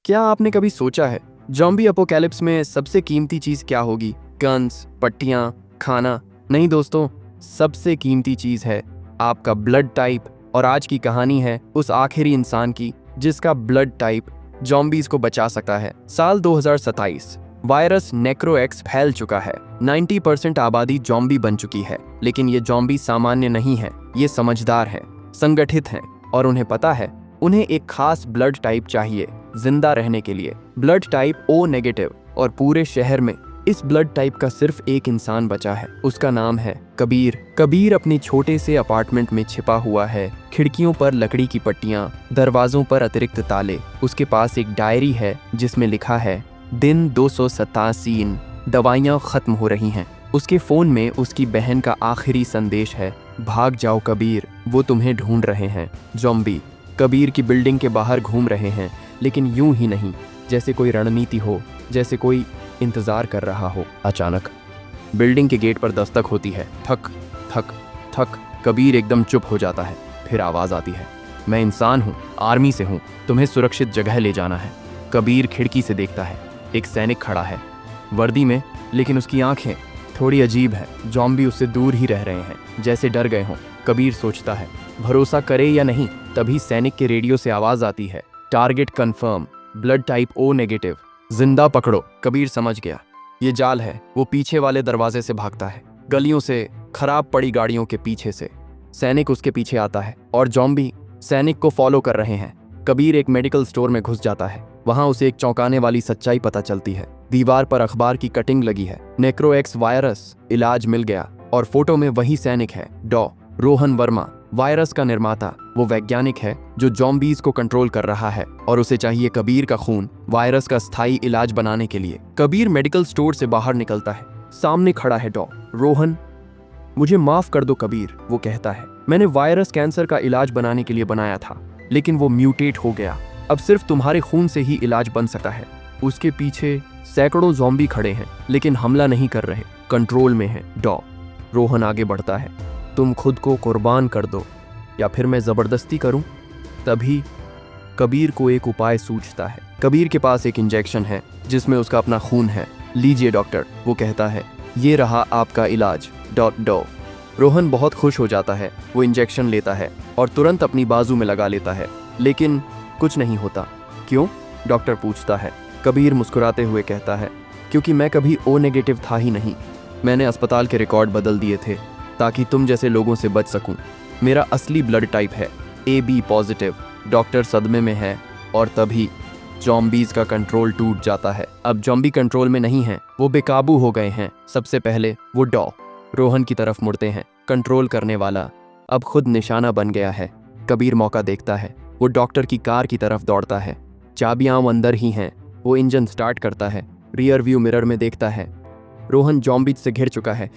क्या आपने कभी सोचा है जॉम्बी अपोकैलिप्स में सबसे कीमती चीज क्या होगी? गन्स, पट्टियां, खाना? नहीं दोस्तों, सबसे कीमती चीज है आपका ब्लड टाइप। और आज की कहानी है उस आखिरी इंसान की जिसका ब्लड टाइप जॉम्बीज को बचा सकता है। साल 2027। वायरस नेक्रोएक्स फैल चुका है। 90% आबादी जॉम्बी बन चुकी है। लेकिन ये जॉम्बी सामान्य नहीं है, ये समझदार है, संगठित हैं और उन्हें पता है उन्हें एक खास ब्लड टाइप चाहिए जिंदा रहने के लिए। Blood type O negative. और पूरे शहर में इस ब्लड टाइप का सिर्फ एक इंसान बचा है। उसका नाम है कबीर। कबीर अपने छोटे से अपार्टमेंट में छिपा हुआ है। खिड़कियों पर लकड़ी की पट्टियां, दरवाजों पर अतिरिक्त ताले। उसके पास एक डायरी है जिसमें लिखा है दिन 287, दवाइयां खत्म हो रही हैं। उसके फोन में उसकी बहन का आखिरी संदेश है, भाग जाओ कबीर, वो तुम्हें ढूंढ रहे हैं। जॉम्बी कबीर की बिल्डिंग के बाहर घूम रहे हैं, लेकिन यूं ही नहीं, जैसे कोई रणनीति हो, जैसे कोई इंतजार कर रहा हो। अचानक बिल्डिंग के गेट पर दस्तक होती है। थक थक थक। कबीर एकदम चुप हो जाता है। फिर आवाज आती है, मैं इंसान हूँ, आर्मी से हूँ, तुम्हें सुरक्षित जगह ले जाना है। कबीर खिड़की से देखता है, एक सैनिक खड़ा है वर्दी में, लेकिन उसकी आंखें थोड़ी अजीब है। जॉम्बी उससे दूर ही रह रहे हैं, जैसे डर गए हों। कबीर सोचता है भरोसा करे या नहीं। तभी सैनिक के रेडियो से आवाज आती है, target confirm, blood type O negative, जिंदा पकड़ो। कबीर समझ गया ये जाल है। वो पीछे वाले दरवाजे से भागता है, गलियों से, खराब पड़ी गाड़ियों के पीछे से। सैनिक उसके पीछे आता है और जॉम्बी सैनिक को फॉलो कर रहे हैं। कबीर एक मेडिकल स्टोर में घुस जाता है। वहां उसे एक चौंकाने वाली सच्चाई पता चलती है। दीवार पर अखबार की कटिंग लगी है, नेक्रोएक्स वायरस, इलाज मिल गया। और फोटो में वही सैनिक है, डॉ रोहन वर्मा, वायरस का निर्माता। वो वैज्ञानिक है जो जॉम्बीज को कंट्रोल कर रहा है और उसे चाहिए कबीर का खून वायरस का स्थायी इलाज बनाने के लिए। कबीर मेडिकल स्टोर से बाहर निकलता है। सामने खड़ा है डॉ रोहन। मुझे माफ कर दो कबीर, वो कहता है, मैंने वायरस कैंसर का इलाज बनाने के लिए बनाया था, लेकिन वो म्यूटेट हो गया। अब सिर्फ तुम्हारे खून से ही इलाज बन सकता है। उसके पीछे सैकड़ों ज़ॉम्बी खड़े हैं, लेकिन हमला नहीं कर रहे, कंट्रोल में है। डॉ रोहन आगे बढ़ता है, तुम खुद को कुर्बान कर दो या फिर मैं जबरदस्ती करूं? तभी कबीर को एक उपाय सूझता है। कबीर के पास एक इंजेक्शन है जिसमें उसका अपना खून है। लीजिए डॉक्टर, वो कहता है, ये रहा आपका इलाज। डॉ रोहन बहुत खुश हो जाता है। वो इंजेक्शन लेता है और तुरंत अपनी बाजू में लगा लेता है, लेकिन कुछ नहीं होता। क्यों? डॉक्टर पूछता है। कबीर मुस्कुराते हुए कहता है, क्योंकि मैं कभी ओ नेगेटिव था ही नहीं। मैंने अस्पताल के रिकॉर्ड बदल दिए थे ताकि तुम जैसे लोगों से बच सकूं। मेरा असली ब्लड टाइप है AB पॉजिटिव। डॉक्टर सदमे में है और तभी जॉम्बीज का कंट्रोल टूट जाता है। अब जॉम्बी कंट्रोल में नहीं है, वो बेकाबू हो गए हैं। सबसे पहले वो डॉ रोहन की तरफ मुड़ते हैं। कंट्रोल करने वाला अब खुद निशाना बन गया है। कबीर मौका देखता है, वो डॉक्टर की कार की तरफ दौड़ता है। चाबियां अंदर ही हैं। वो इंजन स्टार्ट करता है, रियर व्यू मिरर में देखता है, रोहन जॉम्बीज से घिर चुका है।